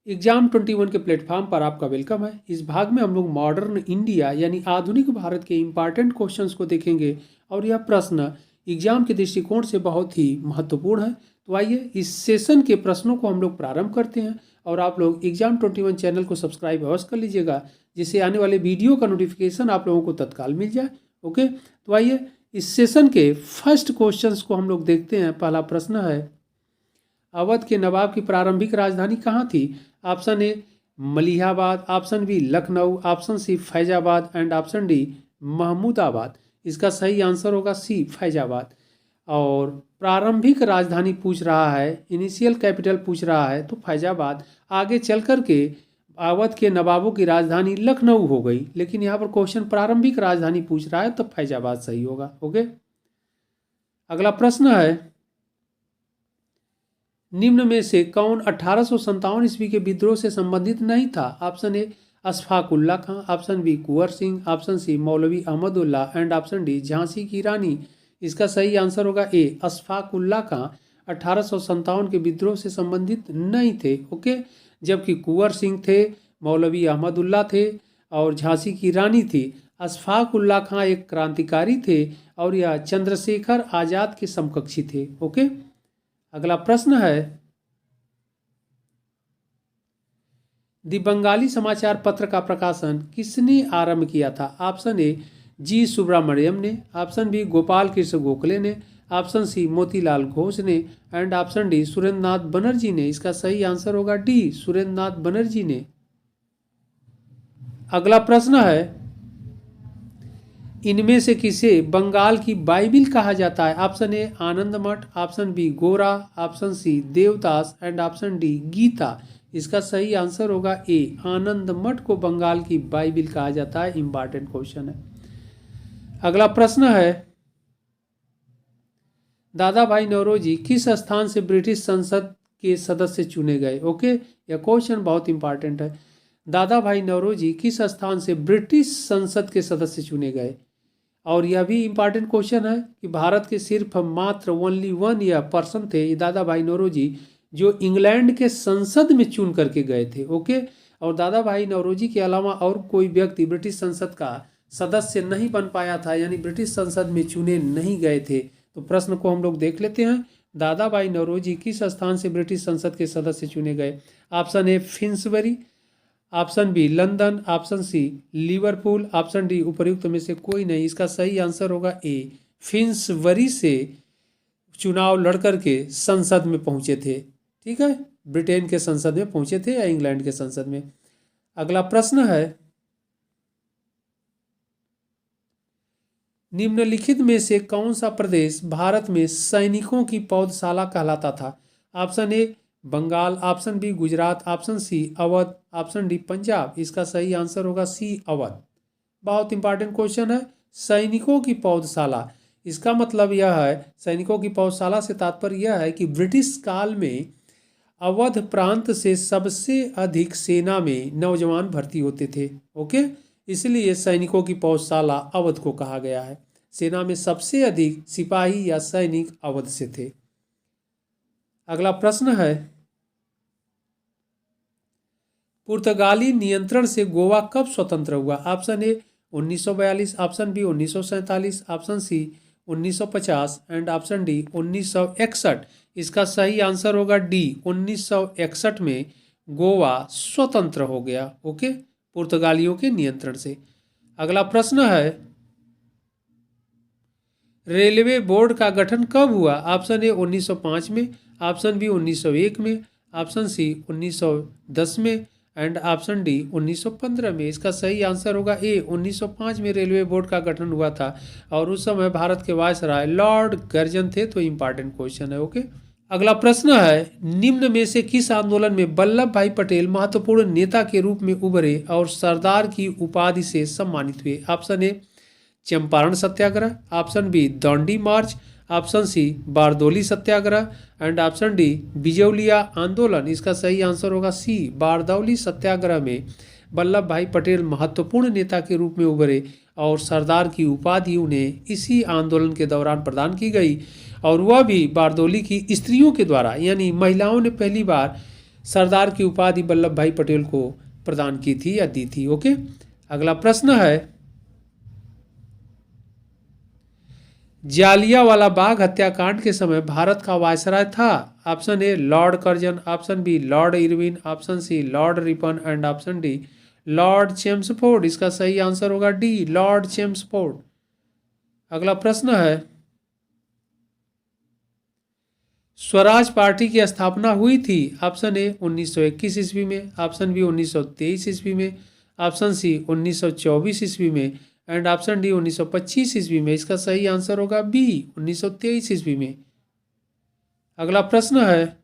Exam 21 के platform पर आपका वेलकम है। इस भाग में हम लोग मॉडर्न इंडिया यानी आधुनिक भारत के इम्पॉर्टेंट क्वेश्चंस को देखेंगे और यह प्रश्न एग्जाम के दृष्टिकोण से बहुत ही महत्वपूर्ण है। तो आइए इस सेशन के प्रश्नों को हम लोग प्रारंभ करते हैं और आप लोग एग्जाम 21 चैनल को सब्सक्राइब अवश्य कर लीजिएगा, जिससे आने वाले वीडियो का नोटिफिकेशन आप लोगों को तत्काल मिल जाए। ओके, तो आइए इस सेशन के फर्स्ट क्वेश्चंस को हम लोग देखते हैं। पहला प्रश्न है, अवध के नवाब की प्रारंभिक राजधानी कहाँ थी? Option A Malihabad, option B Lucknow, option C Faizabad and option D Mahmudabad. इसका सही आंसर होगा सी फैजाबाद। और प्रारंभिक राजधानी पूछ रहा है, इनिशियल कैपिटल पूछ रहा है, तो फैजाबाद। आगे चल कर के अवध के नवाबों की राजधानी लखनऊ हो गई, लेकिन यहाँ पर क्वेश्चन प्रारंभिक राजधानी पूछ रहा है तो फैजाबाद सही होगा। ओके, अगला प्रश्न है, निम्न में से कौन 1857 ईस्वी के विद्रोह से संबंधित नहीं था? Option A Ashfaq Ullah Khan, option B Kunwar Singh, option C Maulvi Ahmadullah and option D Jhansi की रानी। इसका सही आंसर होगा ए अशफाक उल्ला खां 1857 के विद्रोह से संबंधित नहीं थे। ओके, जबकि कुंवर सिंह थे, मौलवी अहमदुल्ला थे और झांसी की रानी थी। अशफाक उल्ला खां एक क्रांतिकारी थे और यह चंद्रशेखर आजाद के समकक्षी थे। ओके, अगला प्रश्न है, दी बंगाली समाचार पत्र का प्रकाशन किसने आरंभ किया था? ऑप्शन ए जी सुब्रमण्यम ने, ऑप्शन बी गोपाल कृष्ण गोखले ने, ऑप्शन सी मोतीलाल घोष ने एंड ऑप्शन डी सुरेंद्र नाथ बनर्जी ने। इसका सही आंसर होगा डी सुरेंद्र नाथ बनर्जी ने। अगला प्रश्न है, इनमें से किसे बंगाल की बाइबिल कहा जाता है? Option A Anand Math, option B Gora, option C Devdas and option D Gita. इसका सही आंसर होगा ए आनंद मठ को बंगाल की बाइबिल कहा जाता है। इंपॉर्टेंट क्वेश्चन है। अगला प्रश्न है, दादा भाई नौरोजी किस स्थान से ब्रिटिश संसद के सदस्य चुने गए? ओके, यह क्वेश्चन बहुत इंपॉर्टेंट है। दादा भाई नौरोजी किस स्थान से ब्रिटिश संसद के सदस्य चुने गए? और यह भी इम्पॉर्टेंट क्वेश्चन है कि भारत के सिर्फ मात्र ओनली वन यह पर्सन थे, दादा भाई नौरोजी, जो इंग्लैंड के संसद में चुन करके गए थे। ओके, और दादा भाई नौरोजी के अलावा और कोई व्यक्ति ब्रिटिश संसद का सदस्य नहीं बन पाया था, यानी ब्रिटिश संसद में चुने नहीं गए थे। तो प्रश्न को हम लोग देख लेते हैं, दादा भाई नौरोजी किस स्थान से ब्रिटिश संसद के सदस्य चुने गए? Option A Finsbury, option B London, option C Liverpool, option D उपर्युक्त में से कोई नहीं। इसका सही आंसर होगा ए फिन्सबरी से चुनाव लड़कर के संसद में पहुंचे थे। ठीक है, ब्रिटेन के संसद में पहुंचे थे या इंग्लैंड के संसद में। अगला प्रश्न है, निम्नलिखित में से कौन सा प्रदेश भारत में सैनिकों की पौधशाला कहलाता था? Option A Bengal, option B Gujarat, option C Awadh, option D Punjab. इसका सही आंसर होगा सी अवध। बहुत इंपॉर्टेंट क्वेश्चन है, सैनिकों की पौधशाला। इसका मतलब यह है, सैनिकों की पौधशाला से तात्पर्य यह है कि ब्रिटिश काल में अवध प्रांत से सबसे अधिक सेना में नौजवान भर्ती होते थे। ओके, इसलिए सैनिकों की पौधशाला अवध को कहा गया है। सेना में सबसे अधिक सिपाही या सैनिक अवध से थे। अगला प्रश्न है, पुर्तगाली नियंत्रण से गोवा कब स्वतंत्र हुआ? Option A 1942, option B 1947, option C 1950 and option D 1961। इसका सही आंसर होगा डी 1961 में गोवा स्वतंत्र हो गया। ओके, पुर्तगालियों के नियंत्रण से। अगला प्रश्न है, रेलवे बोर्ड का गठन कब हुआ? ऑप्शन ए 1905 में, ऑप्शन बी 1901 में, ऑप्शन सी 1910 में एंड ऑप्शन डी 1915 में। इसका सही आंसर होगा ए 1905 में रेलवे बोर्ड का गठन हुआ था और उस समय भारत के वायसराय लॉर्ड कर्जन थे। तो इंपॉर्टेंट क्वेश्चन है। ओके, अगला प्रश्न है, निम्न में से किस आंदोलन में वल्लभ भाई पटेल महत्वपूर्ण नेता के रूप में उभरे और सरदार की उपाधि से सम्मानित हुए? Option A Champaran Satyagraha, option B Dandi march, option C Bardoli Satyagraha and option D Bijolia Andolan. इसका सही आंसर होगा सी बारदौली सत्याग्रह में वल्लभ भाई पटेल महत्वपूर्ण नेता के रूप में उभरे और सरदार की उपाधि उन्हें इसी आंदोलन के दौरान प्रदान की गई और वह भी बारदौली की स्त्रियों के द्वारा, यानी महिलाओं ने पहली बार सरदार की उपाधि वल्लभ भाई पटेल को प्रदान की थी या दी थी। ओके, अगला प्रश्न है, जालियांवाला बाग हत्याकांड के समय भारत का वायसराय था? Option A Lord Curzon, option B Lord Irwin, option C Lord Ripon and option D Lord Chelmsford. इसका सही आंसर होगा डी, लॉर्ड चेम्सफोर्ड। अगला प्रश्न है, स्वराज पार्टी की स्थापना हुई थी? ऑप्शन ए 1921 ईस्वी में, ऑप्शन बी 1923 ईस्वी में, ऑप्शन सी 1924 ईस्वी में एंड ऑप्शन डी 1925 ईस्वी में। इसका सही आंसर होगा बी, 1923 ईस्वी में। अगला प्रश्न है,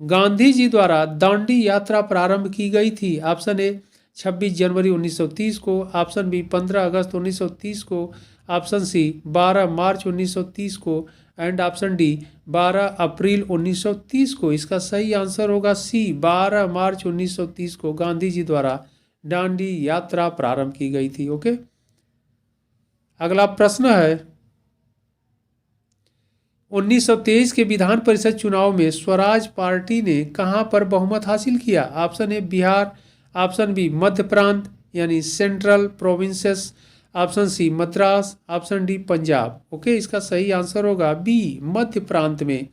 गांधी जी द्वारा दांडी यात्रा प्रारंभ की गई थी? ऑप्शन ए 26 जनवरी 1930 को, ऑप्शन बी 15 अगस्त 1930 को, ऑप्शन सी 12 मार्च 1930 को एंड ऑप्शन डी 12 अप्रैल 1930 को। इसका सही आंसर होगा सी, 12 मार्च 1930 को गांधी जी द्वारा दांडी यात्रा प्रारंभ की गई थी। ओके, अगला प्रश्न है, 1923 के विधान परिषद चुनाव में स्वराज पार्टी ने कहां पर बहुमत हासिल किया? Option A Bihar, option B Madhya Prant यानी central provinces, option C Madras, option D Punjab. Okay, इसका सही आंसर होगा बी, मध्य प्रांत में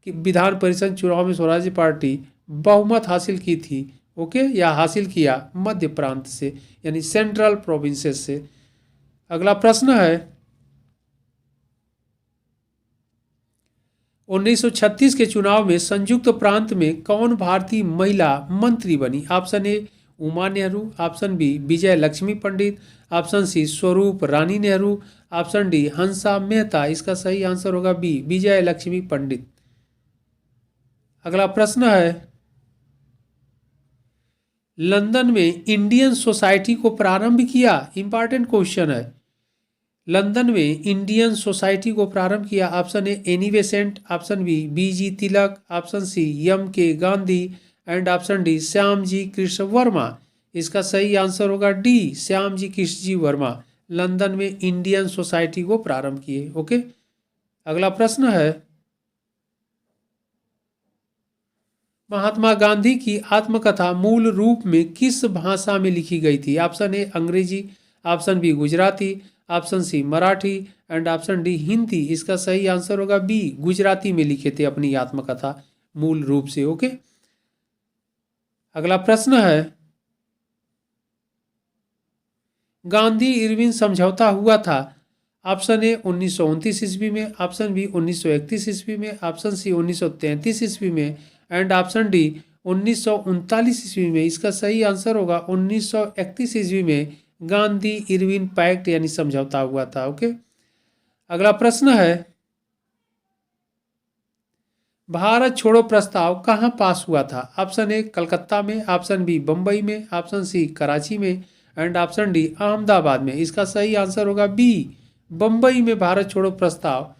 विधान परिषद चुनाव में स्वराज पार्टी बहुमत हासिल की थी। ओके, या हासिल किया मध्य प्रांत से यानी सेंट्रल प्रोविंसेस से। अगला प्रश्न है, 1936 के चुनाव में संयुक्त प्रांत में कौन भारतीय महिला मंत्री बनी? Option A Uma Nehru, option B Vijay Lakshmi Pandit, option C Swarup Rani Nehru, option D Hansa Mehta. इसका सही आंसर होगा बी, विजय लक्ष्मी पंडित। अगला प्रश्न है, लंदन में इंडियन सोसाइटी को प्रारंभ किया? इंपॉर्टेंट क्वेश्चन है, लंदन में इंडियन सोसाइटी को प्रारंभ किया? Option A Annie Besant, option B B G Tilak, option C M K Gandhi and option D Shyam ji Krishna Varma. इसका सही आंसर होगा डी, श्याम जी कृष्ण जी वर्मा लंदन में इंडियन सोसाइटी को प्रारंभ किए। ओके, अगला प्रश्न है, महात्मा गांधी की आत्मकथा मूल रूप में किस भाषा में लिखी गई थी? Option A Angrezi, option B Gujarati, option C Marathi and option D Hindi. इसका सही आंसर होगा बी, गुजराती में लिखे थे अपनी आत्मकथा मूल रूप से। ओके, अगला प्रश्न है, गांधी इरविन समझौता हुआ था? ऑप्शन ए 1929 ईस्वी में, ऑप्शन बी 1931 ईस्वी में, ऑप्शन सी 1933 ईस्वी में एंड ऑप्शन डी 1939 ईस्वी में। इसका सही आंसर होगा 1931 ईस्वी में गांधी इरविन पैक्ट यानी समझौता हुआ था। ओके, अगला प्रश्न है, भारत छोड़ो प्रस्ताव कहां पास हुआ था? ऑप्शन ए कलकत्ता में, ऑप्शन बी बंबई में, ऑप्शन सी कराची में एंड ऑप्शन डी अहमदाबाद में। इसका सही आंसर होगा बी, बंबई में भारत छोड़ो प्रस्ताव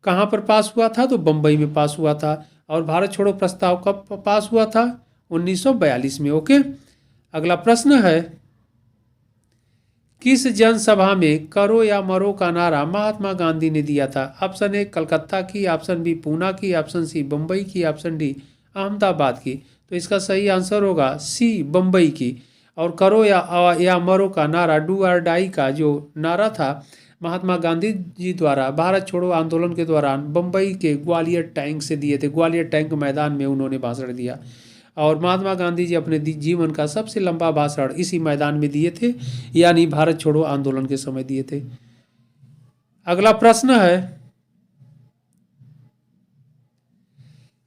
कहां पर पास हुआ था? तो बंबई में पास हुआ था। और भारत छोड़ो प्रस्ताव कब पास हुआ था? 1942 में। ओके, अगला प्रश्न है, किस जनसभा में करो या मरो का नारा महात्मा गांधी ने दिया था? ऑप्शन ए कलकत्ता की, ऑप्शन बी पूना की, ऑप्शन सी बंबई की, ऑप्शन डी अहमदाबाद की। तो इसका सही आंसर होगा सी, बंबई की। और करो या मरो का नारा, डू और डाई का जो नारा था महात्मा गांधी जी द्वारा भारत छोड़ो आंदोलन के दौरान बंबई के ग्वालियर टैंक से दिए थे। ग्वालियर टैंक मैदान में उन्होंने भाषण दिया और महात्मा गांधी जी अपने जीवन का सबसे लंबा भाषण इसी मैदान में दिए थे, यानी भारत छोड़ो आंदोलन के समय दिए थे। अगला प्रश्न है,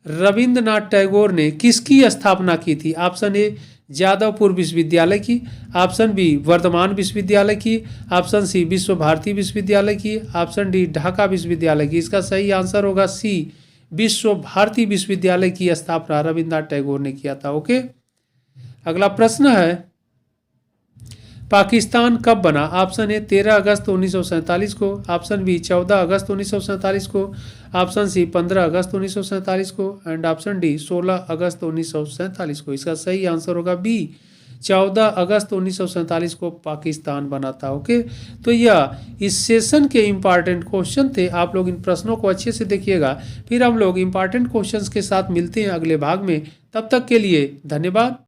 रविंद्रनाथ टैगोर ने किसकी स्थापना की थी? ऑप्शन ए जादवपुर विश्वविद्यालय की, ऑप्शन बी वर्धमान विश्वविद्यालय की, ऑप्शन सी विश्व भारती विश्वविद्यालय की, ऑप्शन डी ढाका विश्वविद्यालय की। इसका सही आंसर होगा सी, विश्व भारती विश्वविद्यालय की स्थापना रविंद्रनाथ टैगोर ने किया था। ओके, अगला प्रश्न है, पाकिस्तान कब बना? ऑप्शन ए 13 अगस्त 1947 को, ऑप्शन बी 14 अगस्त 1947 को, ऑप्शन सी 15 अगस्त 1947 को एंड ऑप्शन डी 16 अगस्त 1947 को। इसका सही आंसर होगा बी, 14 अगस्त 1947 को पाकिस्तान बना था। ओके, तो यह इस सेशन के इम्पॉर्टेंट क्वेश्चन थे। आप लोग इन प्रश्नों को अच्छे से देखिएगा। फिर हम लोग इम्पॉर्टेंट क्वेश्चंस के साथ मिलते हैं अगले भाग में। तब तक के लिए धन्यवाद।